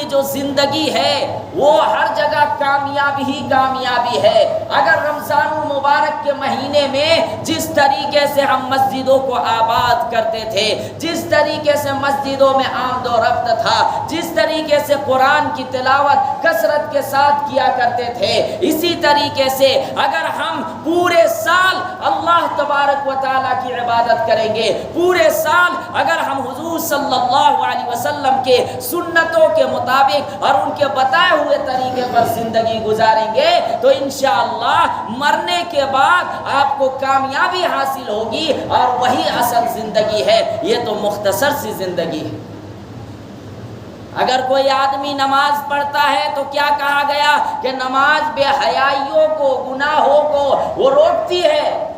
کی جو زندگی ہے وہ ہر جگہ کامیابی ہی کامیابی ہے۔ اگر رمضان المبارک کے مہینے میں جس طریقے سے ہم مسجدوں کو آباد کرتے تھے، جس طریقے سے مسجدوں میں آمد و رفت تھا، جس طریقے سے قرآن کی تلاوت کثرت کے ساتھ کیا کرتے تھے، اسی طریقے سے اگر ہم پورے سال اللہ تبارک و تعالیٰ کی عبادت کریں گے، پورے سال اگر ہم حضور صلی اللہ علیہ وسلم کے سنتوں کے مطابق اور ان کے بتائے ہوئے طریقے پر زندگی گزاریں گے تو انشاءاللہ مرنے کے بعد آپ کو کامیابی حاصل ہوگی، اور وہی اصل زندگی ہے۔ یہ تو مختصر سی زندگی ہے۔ اگر کوئی آدمی نماز پڑھتا ہے تو کیا کہا گیا کہ نماز بے حیائیوں کو، گناہوں کو وہ روکتی ہے۔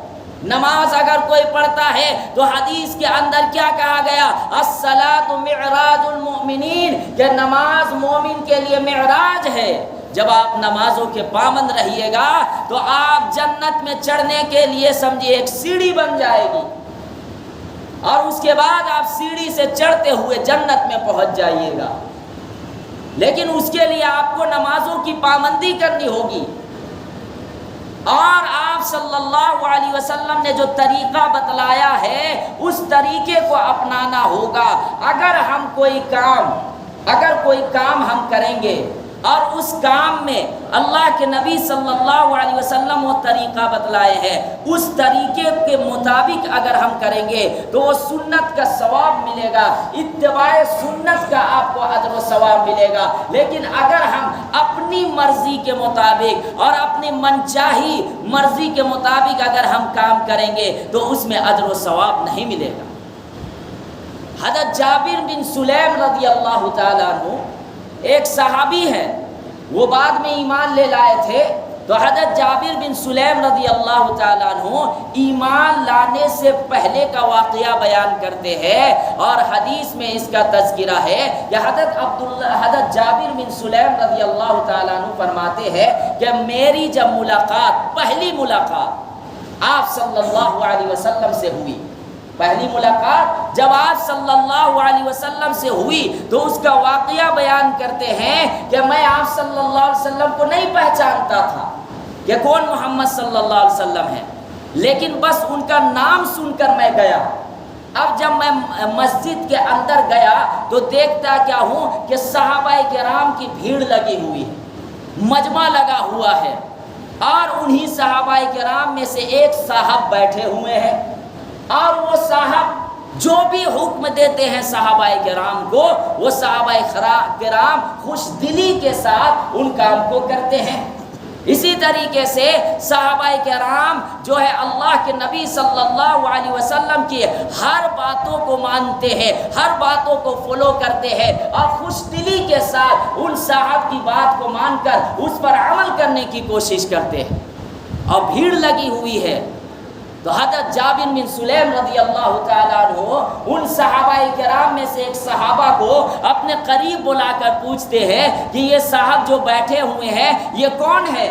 نماز اگر کوئی پڑھتا ہے تو حدیث کے اندر کیا کہا گیا؟ الصلاۃ معراج المؤمنین، کہ نماز مومن کے لیے معراج ہے۔ جب آپ نمازوں کے پابند رہیے گا تو آپ جنت میں چڑھنے کے لیے سمجھیے ایک سیڑھی بن جائے گی، اور اس کے بعد آپ سیڑھی سے چڑھتے ہوئے جنت میں پہنچ جائیے گا۔ لیکن اس کے لیے آپ کو نمازوں کی پابندی کرنی ہوگی، اور آپ صلی اللہ علیہ وسلم نے جو طریقہ بتلایا ہے اس طریقے کو اپنانا ہوگا۔ اگر کوئی کام ہم کریں گے اور اس کام میں اللہ کے نبی صلی اللہ علیہ وسلم وہ طریقہ بتلائے ہیں، اس طریقے کے مطابق اگر ہم کریں گے تو وہ سنت کا ثواب ملے گا، اتباع سنت کا آپ کو اجر و ثواب ملے گا۔ لیکن اگر ہم اپنی مرضی کے مطابق اور اپنی منچاہی مرضی کے مطابق اگر ہم کام کریں گے تو اس میں اجر و ثواب نہیں ملے گا۔ حضرت جابر بن سلیم رضی اللہ تعالیٰ عنہ ایک صحابی ہے، وہ بعد میں ایمان لے لائے تھے۔ تو حضرت جابر بن سلیم رضی اللہ تعالیٰ عنہ ایمان لانے سے پہلے کا واقعہ بیان کرتے ہیں، اور حدیث میں اس کا تذکرہ ہے کہ حضرت جابر بن سلیم رضی اللہ تعالیٰ عنہ فرماتے ہیں کہ میری جب پہلی ملاقات آپ صلی اللہ علیہ وسلم سے ہوئی، پہلی ملاقات جب آپ صلی اللہ علیہ وسلم سے ہوئی تو اس کا واقعہ بیان کرتے ہیں کہ میں آپ صلی اللہ علیہ وسلم کو نہیں پہچانتا تھا کہ کون محمد صلی اللہ علیہ وسلم ہے، لیکن بس ان کا نام سن کر میں گیا۔ اب جب میں مسجد کے اندر گیا تو دیکھتا کیا ہوں کہ صحابہ کرام کی بھیڑ لگی ہوئی ہے، مجمع لگا ہوا ہے، اور انہی صحابہ کرام میں سے ایک صاحب بیٹھے ہوئے ہیں، اور وہ صاحب جو بھی حکم دیتے ہیں صحابہ کرام کو، وہ صحابہ کرام خوش دلی کے ساتھ ان کام کو کرتے ہیں۔ اسی طریقے سے صحابہ کرام جو ہے اللہ کے نبی صلی اللہ علیہ وسلم کی ہر باتوں کو مانتے ہیں، ہر باتوں کو فالو کرتے ہیں، اور خوش دلی کے ساتھ ان صاحب کی بات کو مان کر اس پر عمل کرنے کی کوشش کرتے ہیں، اور بھیڑ لگی ہوئی ہے۔ تو حضرت جابر بن سلیم رضی اللہ تعالیٰ عنہ ان صحابہ کرام میں سے ایک صحابہ کو اپنے قریب بلا کر پوچھتے ہیں کہ یہ صاحب جو بیٹھے ہوئے ہیں یہ کون ہے؟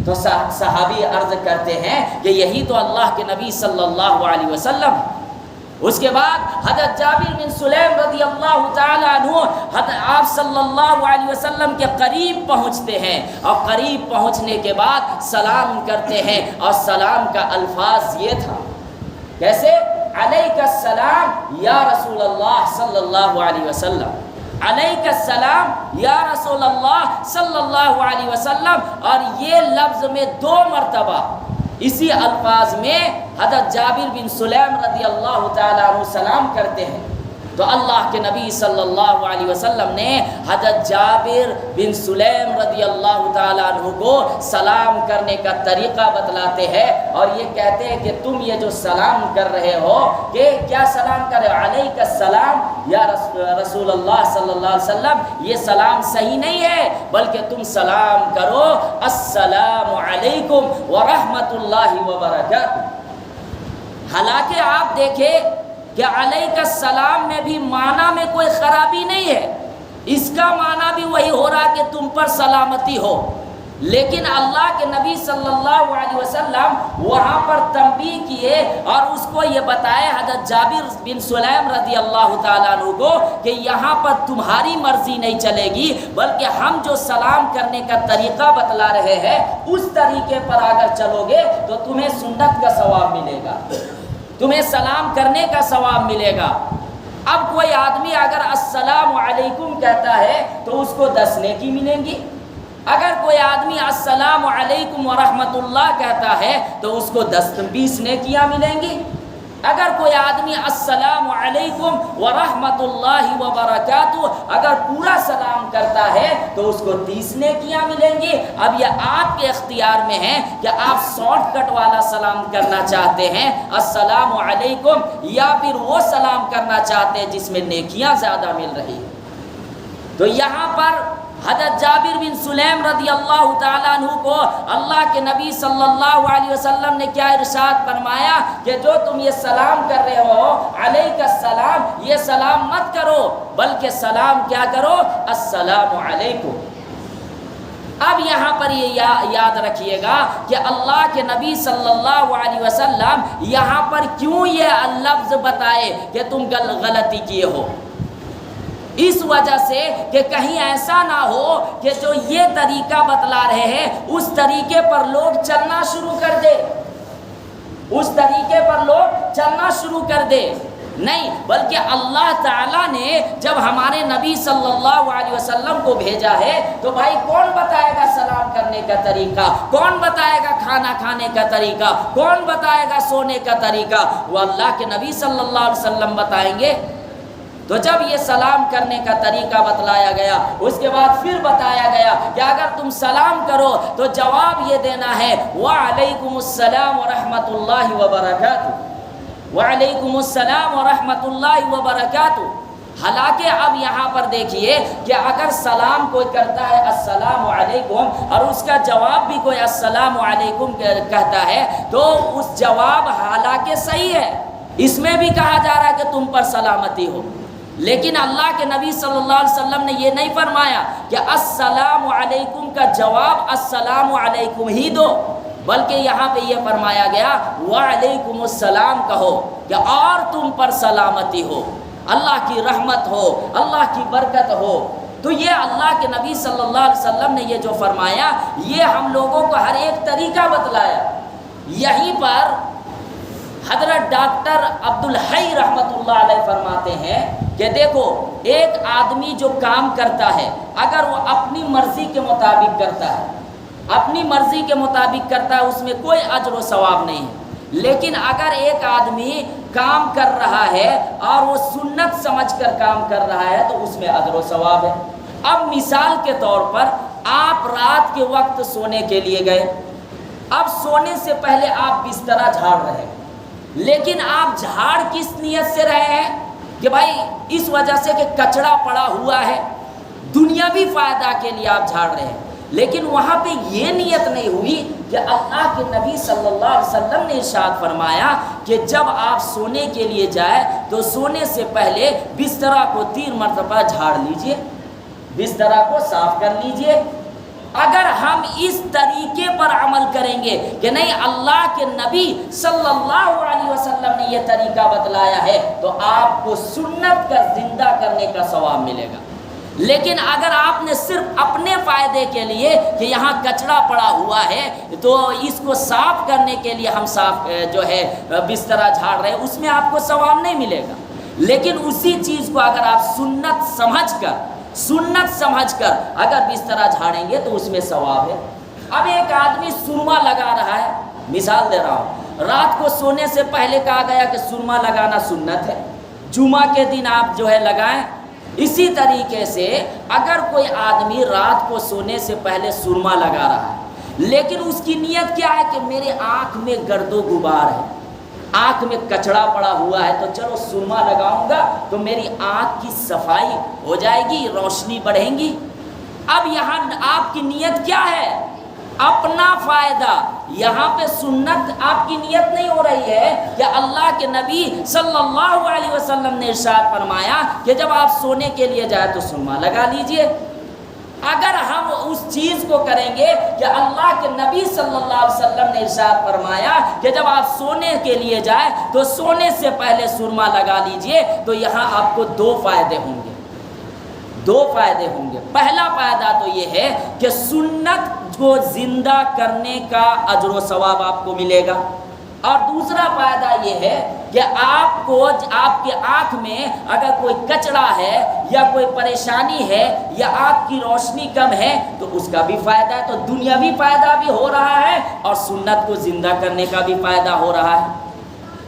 تو صحابی عرض کرتے ہیں کہ یہی تو اللہ کے نبی صلی اللہ علیہ وسلم۔ اس کے بعد حضرت جابر بن سلیم رضی اللہ تعالیٰ عنہ آپ صلی اللہ علیہ وسلم کے قریب پہنچتے ہیں، اور قریب پہنچنے کے بعد سلام کرتے ہیں، اور سلام کا الفاظ یہ تھا، کیسے؟ علیک السلام یا رسول اللہ صلی اللہ علیہ وسلم، علیک السلام یا رسول اللہ صلی اللہ علیہ وسلم، اور یہ لفظ میں 2 مرتبہ اسی الفاظ میں حضرت جابر بن سلیم رضی اللہ تعالیٰ عنہ سلام کرتے ہیں۔ تو اللہ کے نبی صلی اللہ علیہ وسلم نے حضرت جابر بن سلیم رضی اللہ تعالیٰ عنہ کو سلام کرنے کا طریقہ بتلاتے ہیں، اور یہ کہتے ہیں کہ تم یہ جو سلام کر رہے ہو، کہ کیا سلام کر رہے ہو؟ علیک السلام یا رسول اللہ صلی اللہ علیہ وسلم، یہ سلام صحیح نہیں ہے، بلکہ تم سلام کرو السلام علیکم ورحمۃ اللہ وبرکاتہ۔ حالانکہ آپ دیکھیں کہ علیک السلام میں بھی معنی میں کوئی خرابی نہیں ہے، اس کا معنی بھی وہی ہو رہا کہ تم پر سلامتی ہو، لیکن اللہ کے نبی صلی اللہ علیہ وسلم وہاں پر تنبیہ کیے اور اس کو یہ بتائے حضرت جابر بن سلیم رضی اللہ تعالیٰ عنہ کو کہ یہاں پر تمہاری مرضی نہیں چلے گی، بلکہ ہم جو سلام کرنے کا طریقہ بتلا رہے ہیں اس طریقے پر اگر چلو گے تو تمہیں سنت کا ثواب ملے گا، تمہیں سلام کرنے کا ثواب ملے گا۔ اب کوئی آدمی اگر السلام علیکم کہتا ہے تو اس کو 10 نیکی ملیں گی، اگر کوئی آدمی السلام علیکم ورحمۃ اللہ کہتا ہے تو اس کو 20 نیکیاں ملیں گی، اگر کوئی آدمی السلام علیکم ورحمۃ اللہ وبرکاتہ اگر پورا سلام کرتا ہے تو اس کو 30 نیکیاں ملیں گی۔ اب یہ آپ کے اختیار میں ہے کہ آپ شارٹ کٹ والا سلام کرنا چاہتے ہیں السلام علیکم، یا پھر وہ سلام کرنا چاہتے ہیں جس میں نیکیاں زیادہ مل رہی ہیں۔ تو یہاں پر حضرت جابر بن سلیم رضی اللہ تعالیٰ عنہ کو اللہ کے نبی صلی اللہ علیہ وسلم نے کیا ارشاد فرمایا کہ جو تم یہ سلام کر رہے ہو علیک السلام، یہ سلام مت کرو بلکہ سلام کیا کرو السلام علیکم۔ اب یہاں پر یہ یاد رکھیے گا کہ اللہ کے نبی صلی اللہ علیہ وسلم یہاں پر کیوں یہ لفظ بتائے کہ تم غلطی کیے ہو، اس وجہ سے کہ کہیں ایسا نہ ہو کہ جو یہ طریقہ بتلا رہے ہیں اس طریقے پر لوگ چلنا شروع کر دے، اس طریقے پر لوگ چلنا شروع کر دے۔ نہیں، بلکہ اللہ تعالیٰ نے جب ہمارے نبی صلی اللہ علیہ وسلم کو بھیجا ہے تو بھائی کون بتائے گا سلام کرنے کا طریقہ، کون بتائے گا کھانا کھانے کا طریقہ، کون بتائے گا سونے کا طریقہ؟ وہ اللہ کے نبی صلی اللہ علیہ وسلم بتائیں گے۔ تو جب یہ سلام کرنے کا طریقہ بتلایا گیا اس کے بعد پھر بتایا گیا کہ اگر تم سلام کرو تو جواب یہ دینا ہے وعلیکم السلام ورحمۃ اللہ وبرکاتہ، وعلیکم السلام ورحمۃ اللہ وبرکاتہ۔ حالانکہ اب یہاں پر دیکھیے کہ اگر سلام کوئی کرتا ہے السلام علیکم اور اس کا جواب بھی کوئی السلام علیکم کہتا ہے تو اس جواب حالانکہ صحیح ہے، اس میں بھی کہا جا رہا ہے کہ تم پر سلامتی ہو، لیکن اللہ کے نبی صلی اللہ علیہ وسلم نے یہ نہیں فرمایا کہ السلام علیکم کا جواب السلام علیکم ہی دو، بلکہ یہاں پہ یہ فرمایا گیا وعلیکم السلام کہو کہ اور تم پر سلامتی ہو، اللہ کی رحمت ہو، اللہ کی برکت ہو۔ تو یہ اللہ کے نبی صلی اللہ علیہ وسلم نے یہ جو فرمایا یہ ہم لوگوں کو ہر ایک طریقہ بتلایا۔ یہیں پر حضرت ڈاکٹر عبدالحی رحمۃ اللہ علیہ فرماتے ہیں کہ دیکھو ایک آدمی جو کام کرتا ہے اگر وہ اپنی مرضی کے مطابق کرتا ہے، اپنی مرضی کے مطابق کرتا ہے اس میں کوئی اجر و ثواب نہیں ہے، لیکن اگر ایک آدمی کام کر رہا ہے اور وہ سنت سمجھ کر کام کر رہا ہے تو اس میں اجر و ثواب ہے۔ اب مثال کے طور پر آپ رات کے وقت سونے کے لیے گئے، اب سونے سے پہلے آپ بسترا جھاڑ رہے ہیں، لیکن آپ جھاڑ کس نیت سے رہے ہیں کہ بھائی اس وجہ سے کہ کچڑا پڑا ہوا ہے، دنیاوی فائدہ کے لیے آپ جھاڑ رہے ہیں، لیکن وہاں پہ یہ نیت نہیں ہوئی کہ اللہ کے نبی صلی اللہ علیہ وسلم نے ارشاد فرمایا کہ جب آپ سونے کے لیے جائیں تو سونے سے پہلے بسترا کو 3 مرتبہ جھاڑ لیجئے، بسترا کو صاف کر لیجئے۔ اگر ہم اس طریقے پر عمل کریں گے کہ نہیں اللہ کے نبی صلی اللہ علیہ وسلم نے یہ طریقہ بتلایا ہے تو آپ کو سنت کا زندہ کرنے کا ثواب ملے گا، لیکن اگر آپ نے صرف اپنے فائدے کے لیے کہ یہاں کچرا پڑا ہوا ہے تو اس کو صاف کرنے کے لیے ہم صاف جو ہے بسترا جھاڑ رہے ہیں اس میں آپ کو ثواب نہیں ملے گا، لیکن اسی چیز کو اگر آپ سنت سمجھ کر اگر بسترا جھاڑیں گے تو اس میں ثواب ہے۔ اب ایک آدمی سرما لگا رہا ہے، مثال دے رہا ہوں، رات کو سونے سے پہلے کہا گیا کہ سرما لگانا سنت ہے، جمعہ کے دن آپ جو ہے لگائیں۔ اسی طریقے سے اگر کوئی آدمی رات کو سونے سے پہلے سرما لگا رہا ہے لیکن اس کی نیت کیا ہے کہ میرے آنکھ میں گرد و غبار ہے، آنکھ میں کچڑا پڑا ہوا ہے تو چلو سرما لگاؤں گا تو میری آنکھ کی صفائی ہو جائے گی، روشنی بڑھیں گی۔ اب یہاں آپ کی نیت کیا ہے؟ اپنا فائدہ۔ یہاں پہ سنت آپ کی نیت نہیں ہو رہی ہے کہ اللہ کے نبی صلی اللہ علیہ وسلم نے ارشاد فرمایا کہ جب آپ سونے کے لیے جائے تو سرما لگا لیجئے۔ اگر ہم اس چیز کو کریں گے کہ اللہ کے نبی صلی اللہ علیہ وسلم نے ارشاد فرمایا کہ جب آپ سونے کے لیے جائیں تو سونے سے پہلے سرما لگا لیجئے، تو یہاں آپ کو دو فائدے ہوں گے، دو فائدے ہوں گے۔ پہلا فائدہ تو یہ ہے کہ سنت کو زندہ کرنے کا اجر و ثواب آپ کو ملے گا، اور دوسرا فائدہ یہ ہے کہ آپ کو آپ کے آنکھ میں اگر کوئی کچرا ہے یا کوئی پریشانی ہے یا آنکھ کی روشنی کم ہے تو اس کا بھی فائدہ ہے، تو دنیاوی فائدہ بھی ہو رہا ہے اور سنت کو زندہ کرنے کا بھی فائدہ ہو رہا ہے۔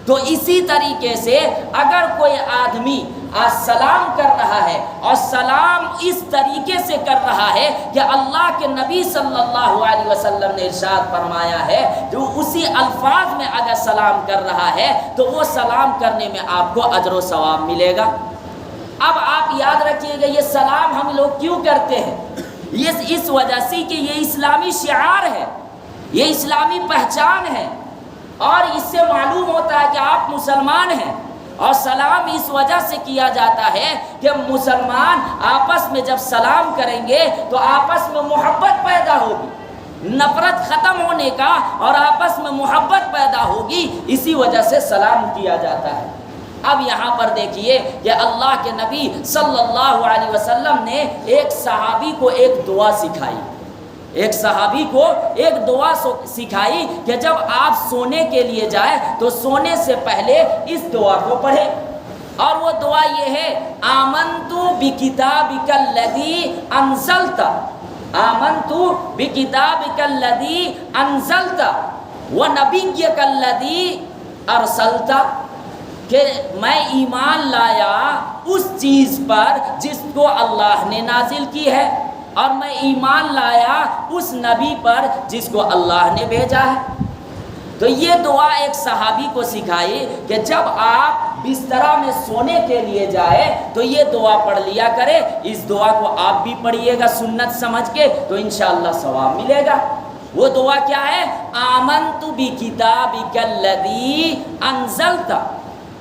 تو اسی طریقے سے اگر کوئی آدمی سلام کر رہا ہے اور سلام اس طریقے سے کر رہا ہے کہ اللہ کے نبی صلی اللہ علیہ وسلم نے ارشاد فرمایا ہے، جو اسی الفاظ میں اگر سلام کر رہا ہے تو وہ سلام کرنے میں آپ کو اجر و ثواب ملے گا۔ اب آپ یاد رکھیے گا یہ سلام ہم لوگ کیوں کرتے ہیں، یہ اس وجہ سے کہ یہ اسلامی شعار ہے، یہ اسلامی پہچان ہے، اور اس سے معلوم ہوتا ہے کہ آپ مسلمان ہیں۔ اور سلام اس وجہ سے کیا جاتا ہے کہ مسلمان آپس میں جب سلام کریں گے تو آپس میں محبت پیدا ہوگی، نفرت ختم ہونے کا اور آپس میں محبت پیدا ہوگی، اسی وجہ سے سلام کیا جاتا ہے۔ اب یہاں پر دیکھیے کہ اللہ کے نبی صلی اللہ علیہ وسلم نے ایک صحابی کو ایک دعا سکھائی، ایک صحابی کو ایک دعا سکھائی کہ جب آپ سونے کے لیے جائیں تو سونے سے پہلے اس دعا کو پڑھیں، اور وہ دعا یہ ہے، آمنت بکتابک الذی انزلت، آمنت بکتابک الذی انزلت ونبیک الذی ارسلت، کہ میں ایمان لایا اس چیز پر جس کو اللہ نے نازل کی ہے، اور میں ایمان لایا اس نبی پر جس کو اللہ نے بھیجا ہے۔ تو یہ دعا ایک صحابی کو سکھائی کہ جب آپ بستر میں سونے کے لیے جائے تو یہ دعا پڑھ لیا کرے، اس دعا کو آپ بھی پڑھیے گا سنت سمجھ کے تو انشاءاللہ ثواب ملے گا۔ وہ دعا کیا ہے؟ آمنت بکتابک الذی انزلت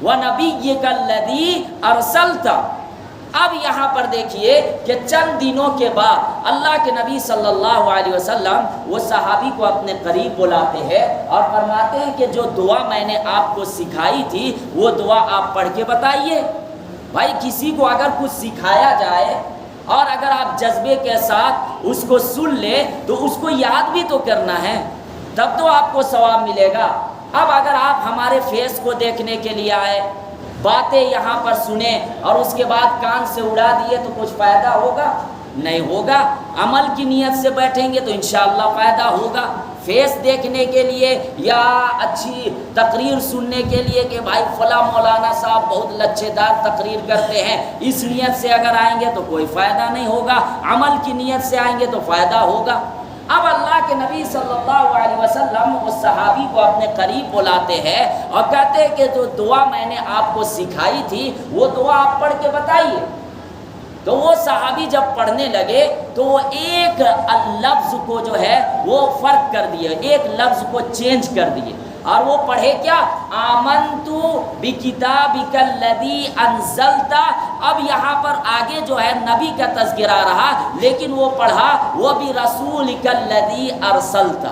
ونبیک الذی ارسلت۔ اب یہاں پر دیکھیے کہ چند دنوں کے بعد اللہ کے نبی صلی اللہ علیہ وسلم وہ صحابی کو اپنے قریب بلاتے ہیں اور فرماتے ہیں کہ جو دعا میں نے آپ کو سکھائی تھی وہ دعا آپ پڑھ کے بتائیے۔ بھائی کسی کو اگر کچھ سکھایا جائے اور اگر آپ جذبے کے ساتھ اس کو سن لیں تو اس کو یاد بھی تو کرنا ہے، تب تو آپ کو ثواب ملے گا۔ اب اگر آپ ہمارے فیس کو دیکھنے کے لیے آئے، باتیں یہاں پر سنیں اور اس کے بعد کان سے اڑا دیے تو کچھ فائدہ ہوگا؟ نہیں ہوگا۔ عمل کی نیت سے بیٹھیں گے تو انشاءاللہ فائدہ ہوگا۔ فیس دیکھنے کے لیے یا اچھی تقریر سننے کے لیے کہ بھائی فلاں مولانا صاحب بہت لچھے دار تقریر کرتے ہیں، اس نیت سے اگر آئیں گے تو کوئی فائدہ نہیں ہوگا، عمل کی نیت سے آئیں گے تو فائدہ ہوگا۔ اب اللہ کے نبی صلی اللہ علیہ وسلم اس صحابی کو اپنے قریب بلاتے ہیں اور کہتے ہیں کہ جو دعا میں نے آپ کو سکھائی تھی وہ دعا آپ پڑھ کے بتائیے۔ تو وہ صحابی جب پڑھنے لگے تو وہ ایک لفظ کو جو ہے وہ فرق کر دیے، ایک لفظ کو چینج کر دیے، اور وہ پڑھے کیا؟ آمنت بکتابک الذی انزلت۔ اب یہاں پر آگے جو ہے نبی کا تذکرہ رہا، لیکن وہ پڑھا وبرسولک الذی ارسلت،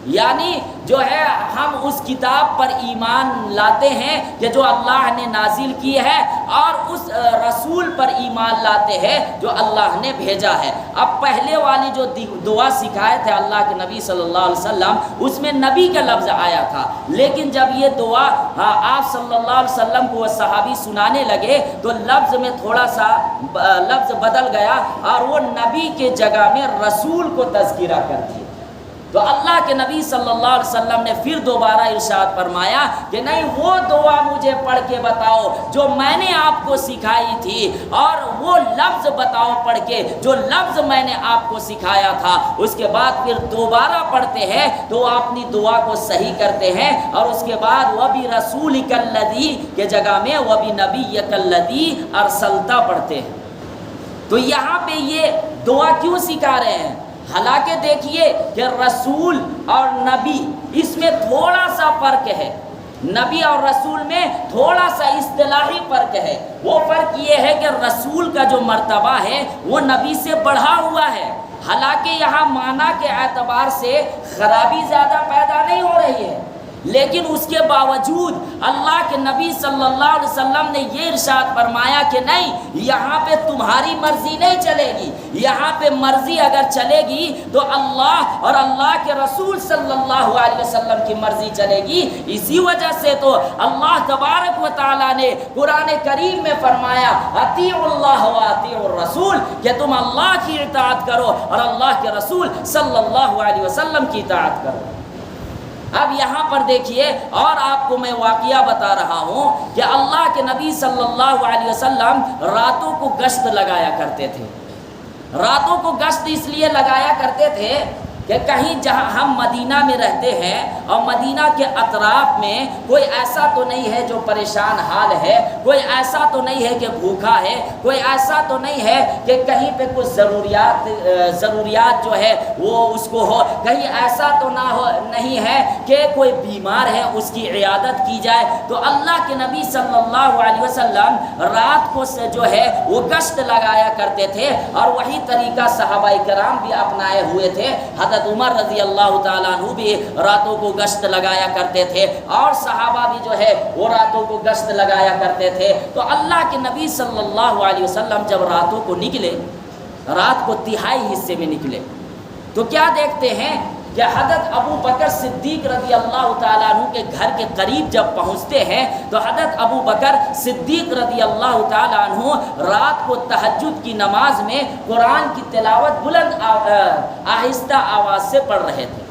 یعنی جو ہے ہم اس کتاب پر ایمان لاتے ہیں کہ جو اللہ نے نازل کی ہے، اور اس رسول پر ایمان لاتے ہیں جو اللہ نے بھیجا ہے۔ اب پہلے والی جو دعا سکھائے تھے اللہ کے نبی صلی اللہ علیہ وسلم اس میں نبی کا لفظ آیا تھا، لیکن جب یہ دعا آپ صلی اللہ علیہ وسلم کو وہ صحابی سنانے لگے تو لفظ میں تھوڑا سا لفظ بدل گیا اور وہ نبی کے جگہ میں رسول کو تذکرہ کر دیا۔ تو اللہ کے نبی صلی اللہ علیہ وسلم نے پھر دوبارہ ارشاد فرمایا کہ نہیں، وہ دعا مجھے پڑھ کے بتاؤ جو میں نے آپ کو سکھائی تھی، اور وہ لفظ بتاؤ پڑھ کے جو لفظ میں نے آپ کو سکھایا تھا۔ اس کے بعد پھر دوبارہ پڑھتے ہیں تو اپنی دعا کو صحیح کرتے ہیں، اور اس کے بعد وَبِرَسُولِكَ الَّذِي کے جگہ میں وَبِنَبِيِّكَ الَّذِي أَرْسَلْتَ پڑھتے ہیں۔ تو یہاں پہ یہ دعا کیوں سکھا رہے ہیں؟ حالانکہ دیکھیے کہ رسول اور نبی اس میں تھوڑا سا فرق ہے، نبی اور رسول میں تھوڑا سا اصطلاحی فرق ہے. وہ فرق یہ ہے کہ رسول کا جو مرتبہ ہے وہ نبی سے بڑھا ہوا ہے. حالانکہ یہاں معنی کے اعتبار سے خرابی زیادہ پیدا نہیں ہو رہی ہے، لیکن اس کے باوجود اللہ کے نبی صلی اللہ علیہ وسلم نے یہ ارشاد فرمایا کہ نہیں، یہاں پہ تمہاری مرضی نہیں چلے گی، یہاں پہ مرضی اگر چلے گی تو اللہ اور اللہ کے رسول صلی اللہ علیہ وسلم کی مرضی چلے گی. اسی وجہ سے تو اللہ تبارک و تعالیٰ نے قرآن کریم میں فرمایا اطیعوا اللہ و اطیعوا الرسول، کہ تم اللہ کی اطاعت کرو اور اللہ کے رسول صلی اللہ علیہ وسلم کی اطاعت کرو. اب یہاں پر دیکھیے، اور آپ کو میں واقعہ بتا رہا ہوں کہ اللہ کے نبی صلی اللہ علیہ وسلم راتوں کو گشت لگایا کرتے تھے. راتوں کو گشت اس لیے لگایا کرتے تھے کہ کہیں جہاں ہم مدینہ میں رہتے ہیں اور مدینہ کے اطراف میں کوئی ایسا تو نہیں ہے جو پریشان حال ہے، کوئی ایسا تو نہیں ہے کہ بھوکا ہے، کوئی ایسا تو نہیں ہے کہ کہیں پہ کچھ ضروریات جو ہے وہ اس کو ہو، کہیں ایسا تو نہیں ہے کہ کوئی بیمار ہے اس کی عیادت کی جائے. تو اللہ کے نبی صلی اللہ علیہ وسلم رات کو سے جو ہے وہ گشت لگایا کرتے تھے، اور وہی طریقہ صحابہ کرام بھی اپنائے ہوئے تھے. حضرت عمر رضی اللہ تعالیٰ عنہ بھی راتوں کو گشت لگایا کرتے تھے، اور صحابہ بھی جو ہے وہ راتوں کو گشت لگایا کرتے تھے. تو اللہ کے نبی صلی اللہ علیہ وسلم جب راتوں کو نکلے، رات کو تہائی حصے میں نکلے، تو کیا دیکھتے ہیں کہ حضرت ابو بکر صدیق رضی اللہ تعالیٰ عنہ کے گھر کے قریب جب پہنچتے ہیں تو حضرت ابو بکر صدیق رضی اللہ تعالیٰ عنہ رات کو تہجد کی نماز میں قرآن کی تلاوت بلند آہستہ آواز سے پڑھ رہے تھے.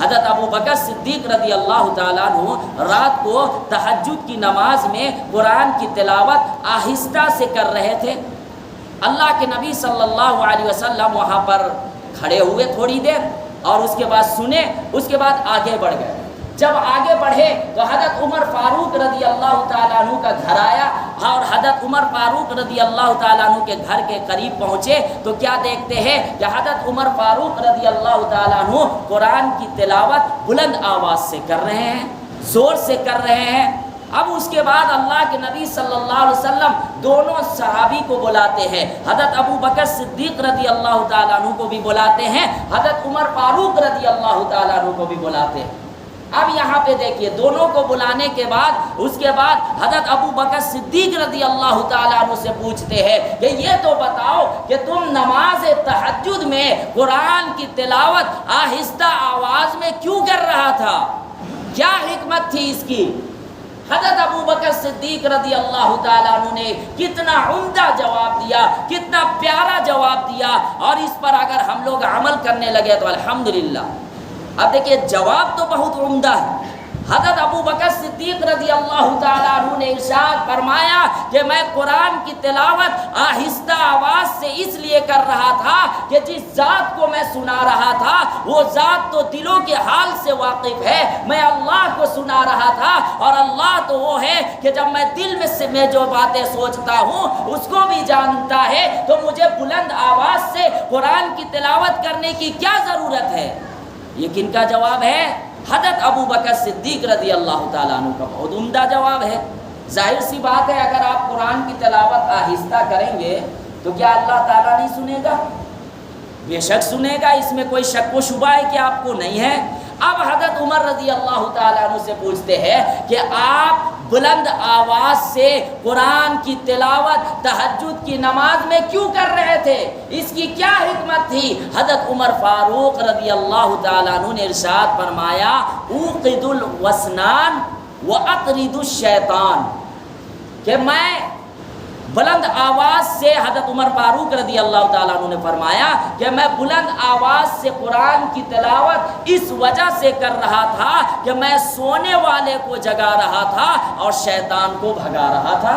حضرت ابو بکر صدیق رضی اللہ تعالیٰ عنہ رات کو تہجد کی نماز میں قرآن کی تلاوت آہستہ سے کر رہے تھے. اللہ کے نبی صلی اللہ علیہ وسلم وہاں پر کھڑے ہوئے تھوڑی دیر، اور اس کے بعد سنے، اس کے بعد آگے بڑھ گئے. جب آگے بڑھے تو حضرت عمر فاروق رضی اللہ تعالیٰ عنہ کا گھر آیا، اور حضرت عمر فاروق رضی اللہ تعالیٰ عنہ کے گھر کے قریب پہنچے تو کیا دیکھتے ہیں کہ حضرت عمر فاروق رضی اللہ تعالیٰ عنہ قرآن کی تلاوت بلند آواز سے کر رہے ہیں، زور سے کر رہے ہیں. اب اس کے بعد اللہ کے نبی صلی اللہ علیہ وسلم دونوں صحابی کو بلاتے ہیں، حضرت ابو بکر صدیق رضی اللہ تعالیٰ عنہ کو بھی بلاتے ہیں، حضرت عمر فاروق رضی اللہ تعالیٰ عنہ کو بھی بلاتے ہیں. اب یہاں پہ دیکھیے، دونوں کو بلانے کے بعد اس کے بعد حضرت ابو بکر صدیق رضی اللہ تعالیٰ عنہ سے پوچھتے ہیں کہ یہ تو بتاؤ کہ تم نماز تہجد میں قرآن کی تلاوت آہستہ آواز میں کیوں کر رہا تھا؟ کیا حکمت تھی اس کی؟ حضرت ابو بکر صدیق رضی اللہ تعالیٰ عنہ نے کتنا عمدہ جواب دیا، کتنا پیارا جواب دیا، اور اس پر اگر ہم لوگ عمل کرنے لگے تو الحمدللہ. اب دیکھیے، جواب تو بہت عمدہ ہے. حضرت ابو بکر صدیق رضی اللہ تعالیٰ عنہ نے ارشاد فرمایا کہ میں قرآن کی تلاوت آہستہ آواز سے اس لیے کر رہا تھا کہ جس ذات کو میں سنا رہا تھا وہ ذات تو دلوں کے حال سے واقف ہے. میں اللہ کو سنا رہا تھا، اور اللہ تو وہ ہے کہ جب میں دل میں جو باتیں سوچتا ہوں اس کو بھی جانتا ہے. تو مجھے بلند آواز سے قرآن کی تلاوت کرنے کی کیا ضرورت ہے؟ یہ کن کا جواب ہے؟ حضرت ابو بکر صدیق رضی اللہ تعالیٰ عنہ کا بہت عمدہ جواب ہے. ظاہر سی بات ہے، اگر آپ قرآن کی تلاوت آہستہ کریں گے تو کیا اللہ تعالیٰ نہیں سنے گا؟ بے شک سنے گا، اس میں کوئی شک و شبہ ہے کہ آپ کو نہیں ہے. اب حضرت عمر رضی اللہ تعالیٰ عنہ سے پوچھتے ہیں کہ آپ بلند آواز سے قرآن کی تلاوت تہجد کی نماز میں کیوں کر رہے تھے؟ اس کی کیا حکمت تھی؟ حضرت عمر فاروق رضی اللہ تعالیٰ عنہ نے ارشاد فرمایا اوقد الوسنان واطرد الشیطان، کہ میں بلند آواز سے، حضرت عمر فاروق رضی اللہ تعالیٰ عنہ نے فرمایا کہ میں بلند آواز سے قرآن کی تلاوت اس وجہ سے کر رہا تھا کہ میں سونے والے کو جگا رہا تھا اور شیطان کو بھگا رہا تھا.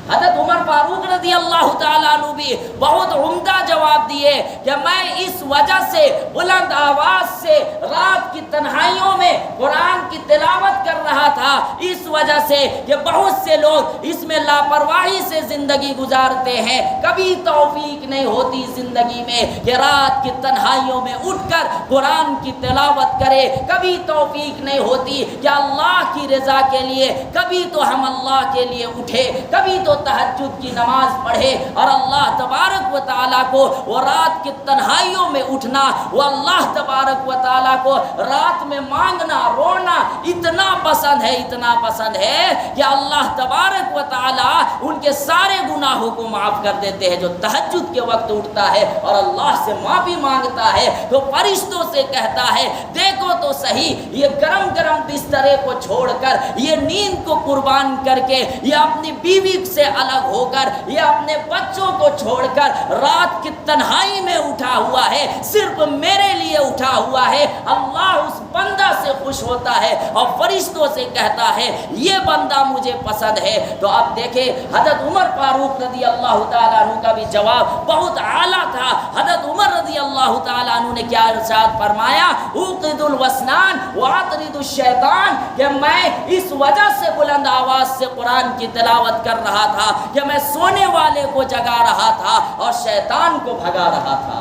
حضرت عمر فاروق رضی اللہ تعالیٰ عنہ بھی بہت عمدہ جواب دیے کہ میں اس وجہ سے بلند آواز سے رات کی تنہائیوں میں قرآن کی تلاوت کر رہا تھا، اس وجہ سے کہ بہت سے لوگ اس میں لاپرواہی سے زندگی گزارتے ہیں، کبھی توفیق نہیں ہوتی زندگی میں کہ رات کی تنہائیوں میں اٹھ کر قرآن کی تلاوت کرے، کبھی توفیق نہیں ہوتی کہ اللہ کی رضا کے لیے کبھی تو ہم اللہ کے لیے اٹھے، کبھی تو تہجد کی نماز پڑھے، اور اللہ تبارک و تعالیٰ کو وہ رات کی تنہائیوں میں اٹھنا، وہ اللہ تبارک و تعالیٰ کو رات میں مانگنا رونا اتنا پسند ہے، اتنا پسند ہے کہ اللہ تبارک و تعالیٰ ان کے سارے گناہوں کو معاف کر دیتے ہیں۔ جو تہجد کے وقت اٹھتا ہے اور اللہ سے معافی مانگتا ہے تو فرشتوں سے کہتا ہے دیکھو تو صحیح، یہ گرم گرم بسترے کو چھوڑ کر، یہ نیند کو قربان کر کے، یہ اپنی بیوی سے الگ ہو کر، یہ اپنے بچوں کو چھوڑ کر رات کی تنہائی میں اٹھا ہوا ہے، صرف میرے لیے اٹھا ہوا ہے۔ اللہ اس بندہ سے خوش ہوتا ہے اور فرشتوں سے کہتا ہے یہ بندہ مجھے پسند ہے۔ تو اب دیکھیں حضرت عمر فاروق رضی اللہ تعالیٰ عنہ کا بھی جواب بہت اعلیٰ تھا۔ حضرت عمر رضی اللہ تعالیٰ عنہ نے کیا ارشاد فرمایا، اوقد الوسنان واطرد الشیطان، کہ میں اس وجہ سے بلند آواز سے قرآن کی تلاوت کر رہا تھا کہ میں سونے والے کو جگا رہا تھا اور شیطان کو بھگا رہا تھا۔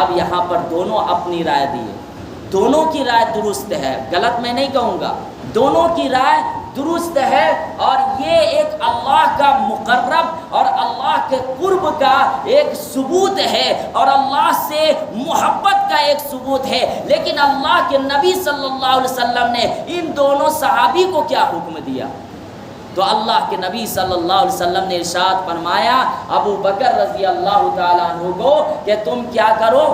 اب یہاں پر دونوں اپنی رائے دیے، دونوں کی رائے درست ہے، غلط میں نہیں کہوں گا، دونوں کی رائے درست ہے، اور یہ ایک اللہ کا مقرب اور اللہ کے قرب کا ایک ثبوت ہے اور اللہ سے محبت کا ایک ثبوت ہے۔ لیکن اللہ کے نبی صلی اللہ علیہ وسلم نے ان دونوں صحابی کو کیا حکم دیا؟ تو اللہ کے نبی صلی اللہ علیہ وسلم نے ارشاد فرمایا ابو بکر رضی اللہ تعالیٰ عنہ کو کہ تم کیا کرو،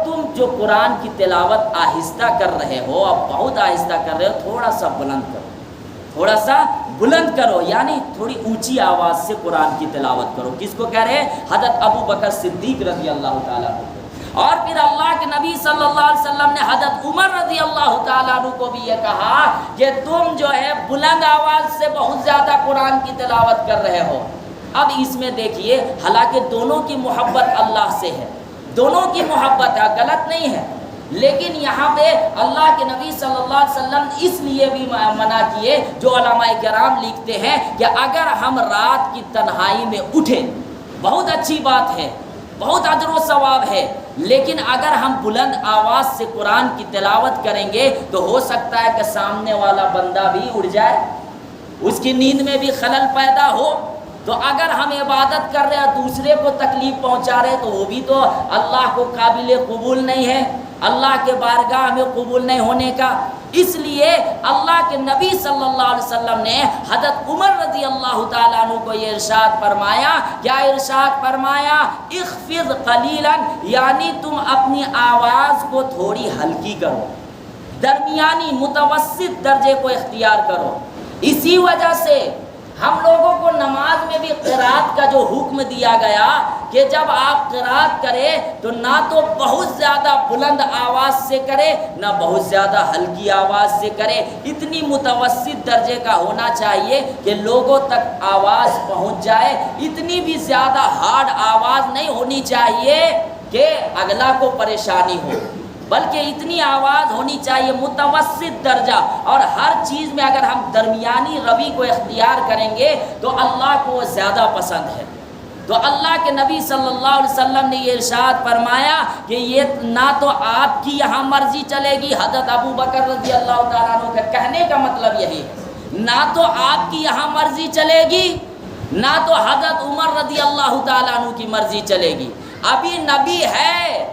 تم جو قرآن کی تلاوت آہستہ کر رہے ہو، اب بہت آہستہ کر رہے ہو، تھوڑا سا بلند کرو، یعنی تھوڑی اونچی آواز سے قرآن کی تلاوت کرو۔ کس کو کہہ رہے ہیں؟ حضرت ابو بکر صدیق رضی اللہ تعالیٰ عنہ کو۔ اور پھر اللہ کے نبی صلی اللہ علیہ وسلم نے حضرت عمر رضی اللہ تعالیٰ عنہ کو بھی یہ کہا کہ تم جو ہے بلند آواز سے بہت زیادہ قرآن کی تلاوت کر رہے ہو۔ اب اس میں دیکھیے، حالانکہ دونوں کی محبت اللہ سے ہے، دونوں کی محبت ہے، غلط نہیں ہے، لیکن یہاں پہ اللہ کے نبی صلی اللہ علیہ وسلم اس لیے بھی منع کیے، جو علماء کرام لکھتے ہیں کہ اگر ہم رات کی تنہائی میں اٹھیں بہت اچھی بات ہے، بہت اجر و ثواب ہے، لیکن اگر ہم بلند آواز سے قرآن کی تلاوت کریں گے تو ہو سکتا ہے کہ سامنے والا بندہ بھی اڑ جائے، اس کی نیند میں بھی خلل پیدا ہو۔ تو اگر ہم عبادت کر رہے ہیں دوسرے کو تکلیف پہنچا رہے تو وہ بھی تو اللہ کو قابل قبول نہیں ہے، اللہ کے بارگاہ میں قبول نہیں ہونے کا۔ اس لیے اللہ کے نبی صلی اللہ علیہ وسلم نے حضرت عمر رضی اللہ تعالیٰ عنہ کو یہ ارشاد فرمایا، کیا ارشاد فرمایا، اخفض قلیلا، یعنی تم اپنی آواز کو تھوڑی ہلکی کرو، درمیانی متوسط درجے کو اختیار کرو۔ اسی وجہ سے ہم لوگوں کو نماز میں بھی قرات کا جو حکم دیا گیا کہ جب آپ قرات کرے تو نہ تو بہت زیادہ بلند آواز سے کرے نہ بہت زیادہ ہلکی آواز سے کرے، اتنی متوسط درجے کا ہونا چاہیے کہ لوگوں تک آواز پہنچ جائے، اتنی بھی زیادہ ہارڈ آواز نہیں ہونی چاہیے کہ اگلا کو پریشانی ہو، بلکہ اتنی آواز ہونی چاہیے متوسط درجہ۔ اور ہر چیز میں اگر ہم درمیانی روی کو اختیار کریں گے تو اللہ کو وہ زیادہ پسند ہے۔ تو اللہ کے نبی صلی اللہ علیہ وسلم نے یہ ارشاد فرمایا کہ یہ نہ تو آپ کی یہاں مرضی چلے گی، حضرت ابو بکر رضی اللہ تعالیٰ عنہ کا کہنے کا مطلب یہی ہے، نہ تو آپ کی یہاں مرضی چلے گی نہ تو حضرت عمر رضی اللہ تعالیٰ عنہ کی مرضی چلے گی۔ ابھی نبی ہے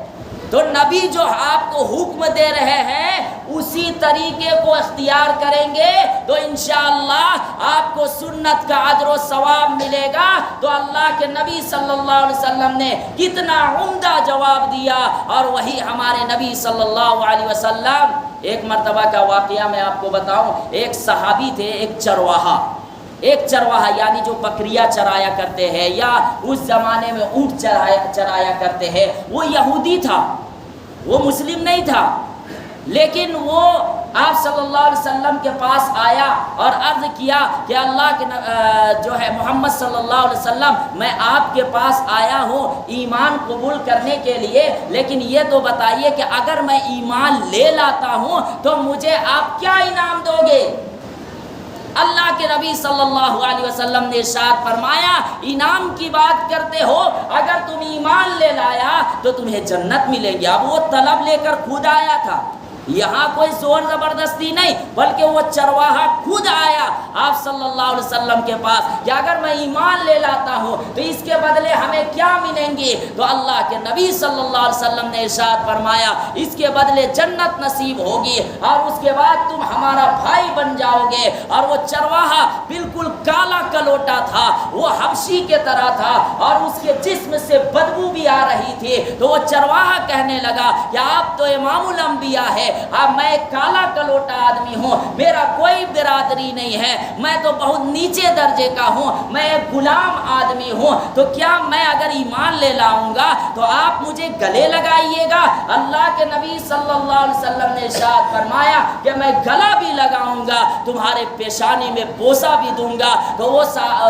تو نبی جو آپ کو حکم دے رہے ہیں اسی طریقے کو اختیار کریں گے تو انشاءاللہ آپ کو سنت کا اجر و ثواب ملے گا۔ تو اللہ کے نبی صلی اللہ علیہ وسلم نے کتنا عمدہ جواب دیا، اور وہی ہمارے نبی صلی اللہ علیہ وسلم، ایک مرتبہ کا واقعہ میں آپ کو بتاؤں، ایک صحابی تھے، ایک چرواہا یعنی جو بکریاں چرایا کرتے ہیں یا اس زمانے میں اونٹ چرایا کرتے ہیں، وہ یہودی تھا، وہ مسلم نہیں تھا۔ لیکن وہ آپ صلی اللہ علیہ وسلم کے پاس آیا اور عرض کیا کہ اللہ کے جو ہے محمد صلی اللہ علیہ وسلم میں آپ کے پاس آیا ہوں ایمان قبول کرنے کے لیے، لیکن یہ تو بتائیے کہ اگر میں ایمان لے لاتا ہوں تو مجھے آپ کیا انعام دو گے؟ اللہ کے نبی صلی اللہ علیہ وسلم نے ارشاد فرمایا انعام کی بات کرتے ہو، اگر تم ایمان لے لایا تو تمہیں جنت ملے گی۔ اب وہ طلب لے کر خود آیا تھا، یہاں کوئی زور زبردستی نہیں، بلکہ وہ چرواہا خود آیا آپ صلی اللہ علیہ وسلم کے پاس کہ اگر میں ایمان لے لاتا ہوں تو اس کے بدلے ہمیں کیا ملیں گے؟ تو اللہ کے نبی صلی اللہ علیہ وسلم نے ارشاد فرمایا اس کے بدلے جنت نصیب ہوگی اور اس کے بعد تم ہمارا بھائی بن جاؤ گے۔ اور وہ چرواہا بالکل کالا کلوٹا تھا، وہ حبشی کے طرح تھا اور اس کے جسم سے بدبو بھی آ رہی تھی، تو وہ چرواہا کہنے لگا کہ آپ تو امام الانبیاء ہے، اب میں کالا کلوٹا آدمی ہوں، میرا کوئی برادری نہیں ہے، میں تو بہت نیچے درجے کا ہوں، میں ایک غلام آدمی ہوں، تو کیا میں اگر ایمان لے لاؤں گا تو آپ مجھے گلے لگائیے گا؟ اللہ کے نبی صلی اللہ علیہ وسلم نے ارشاد فرمایا کہ میں گلا بھی لگاؤں گا، تمہارے پیشانی میں بوسہ بھی دوں گا۔ تو وہ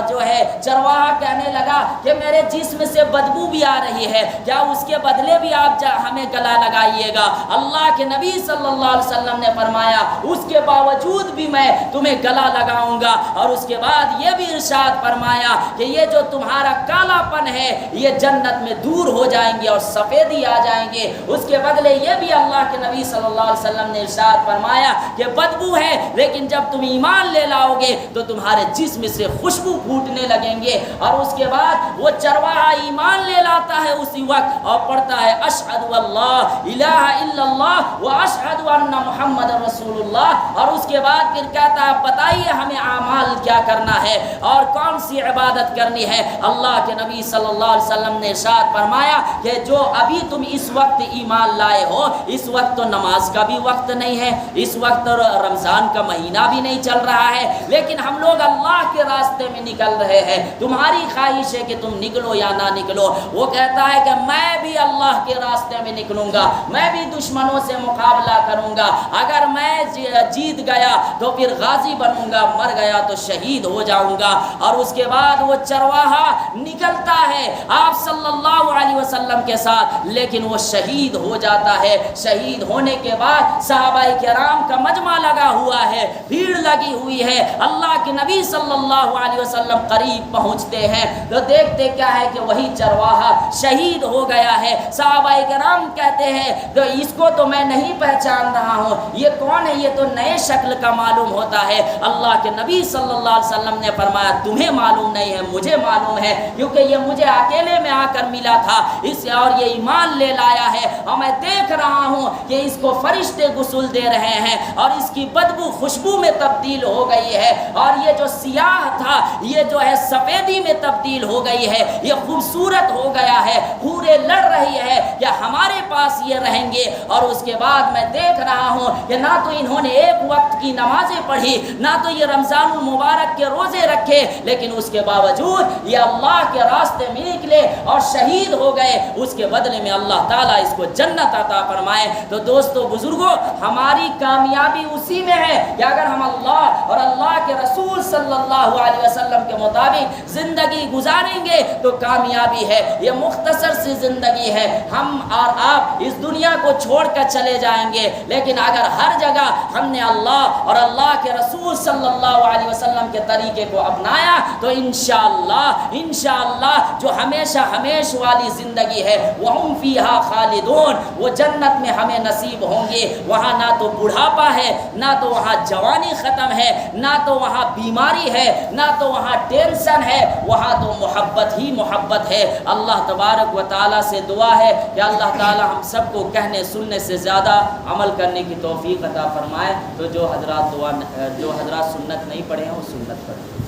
جو ہے چرواہا کہنے لگا کہ میرے جسم سے بدبو بھی آ رہی ہے، کیا اس کے بدلے بھی آپ ہمیں گلا لگائیے گا؟ اللہ کے نبی صلی اللہ علیہ وسلم نے فرمایا اس کے باوجود بھی میں تمہیں گلا لگاؤں گا، اور اس کے بعد یہ بھی ارشاد فرمایا کہ یہ جو تمہارا کالا پن ہے یہ جنت میں دور ہو جائیں گے اور سفیدی آ جائیں گے۔ اس کے بدلے یہ بھی اللہ کے نبی صلی اللہ علیہ وسلم نے ارشاد فرمایا کہ بدبو ہے لیکن جب تم ایمان لے لاؤ گے تو تمہارے جسم سے خوشبو پھوٹنے لگیں گے۔ اور اس کے بعد وہ چرواہا ایمان لے لاتا ہے اسی وقت اور پڑھتا ہے اشہد اللہ الہ الا اللہ و اشہد ان محمد رسول اللہ، اور اس کے بعد پھر کہتا ہے بتائیے ہمیں اعمال کیا کرنا ہے اور کون سی عبادت کرنی ہے۔ اللہ کے نبی صلی اللہ علیہ وسلم نے ارشاد فرمایا کہ جو ابھی تم اس وقت ایمان لائے ہو اس وقت تو نماز کا بھی وقت نہیں ہے، اس وقت رمضان کا مہینہ بھی نہیں چل رہا ہے، لیکن ہم لوگ اللہ کے راستے میں نکل رہے ہیں، تمہاری خواہش ہے کہ تم نکلو یا نہ نکلو۔ وہ کہتا ہے کہ میں بھی اللہ کے راستے میں نکلوں گا، میں بھی دشمنوں سے مقابلہ کروں گا، اگر میں جیت گیا تو پھر غازی بنوں گا، مر گیا تو شہید ہو جاؤں گا۔ اور اس کے بعد وہ چرواہا نکلتا ہے آپ صلی اللہ علیہ وسلم کے ساتھ، لیکن وہ شہید ہو جاتا ہے۔ شہید ہونے کے بعد صحابہ کرام کا مجمع لگا ہوا ہے، بھیڑ لگی ہوئی ہے، اللہ کے نبی صلی اللہ علیہ وسلم قریب پہنچتے ہیں تو دیکھتے کیا ہے کہ وہی چرواہا شہید ہو گیا ہے۔ صحابہ کرام کہتے ہیں تو اس کو تو میں نہیں پہچان رہا ہوں، یہ کون ہے؟ یہ تو نئے شکل کا معلوم ہوتا ہے۔ اللہ کے نبی صلی اللہ علیہ وسلم نے فرمایا تمہیں معلوم نہیں ہے، مجھے معلوم ہے، کیونکہ یہ مجھے اکیلے میں آ کر ملا تھا اس اور یہ ایمان لے لایا ہے، اور میں دیکھ رہا ہوں کہ اس کو فرشتے غسل دے رہے ہیں اور اس کی بدبو خوشبو میں تبدیل ہو گئی ہے، اور یہ جو سیاہ تھا یہ جو ہے سفیدی میں تبدیل ہو گئی ہے، یہ خوبصورت ہو گیا ہے، حوریں لڑ رہی ہے کہ ہمارے پاس یہ رہیں گے۔ اور اس کے بعد میں دیکھ رہا ہوں کہ نہ تو انہوں نے ایک وقت کی نمازیں پڑھی، نہ تو یہ رمضان المبارک کے روزے رکھے، لیکن اس کے باوجود یہ اللہ کے راستے میں نکلے اور شہید ہو گئے۔ اس کے بدلے میں اللہ تعالیٰ اس کو جنت عطا فرمائے۔ تو دوستو بزرگوں، ہماری کامیابی اسی میں ہے کہ اگر ہم اللہ اور اللہ کے رسول صلی اللہ علیہ وسلم کے مطابق زندگی گزاریں گے تو کامیابی ہے۔ یہ مختصر سی زندگی ہے، ہم اور آپ اس دنیا کو چھوڑ کر چلے جائیں گے، لیکن اگر ہر جگہ ہم نے اللہ اور اللہ کے رسول صلی اللہ علیہ وسلم کے طریقے کو اپنایا تو انشاءاللہ جو ہمیشہ ہمیش والی زندگی ہے وَهُمْ فِيهَا خَالِدُونَ، وہ جنت میں ہمیں نصیب ہوں گے۔ وہاں نہ تو بڑھاپا ہے، نہ تو وہاں جوانی ختم ہے، نہ تو وہاں بیماری ہے، نہ تو وہاں ٹینشن ہے، وہاں تو محبت ہی محبت ہے۔ اللہ تبارک و تعالیٰ سے دعا ہے کہ اللہ تعالیٰ ہم سب کو کہنے سننے سے زیادہ عمل کرنے کی توفیق عطا فرمائے۔ تو جو حضرات سنت نہیں پڑھے ہیں وہ سنت پڑھیں۔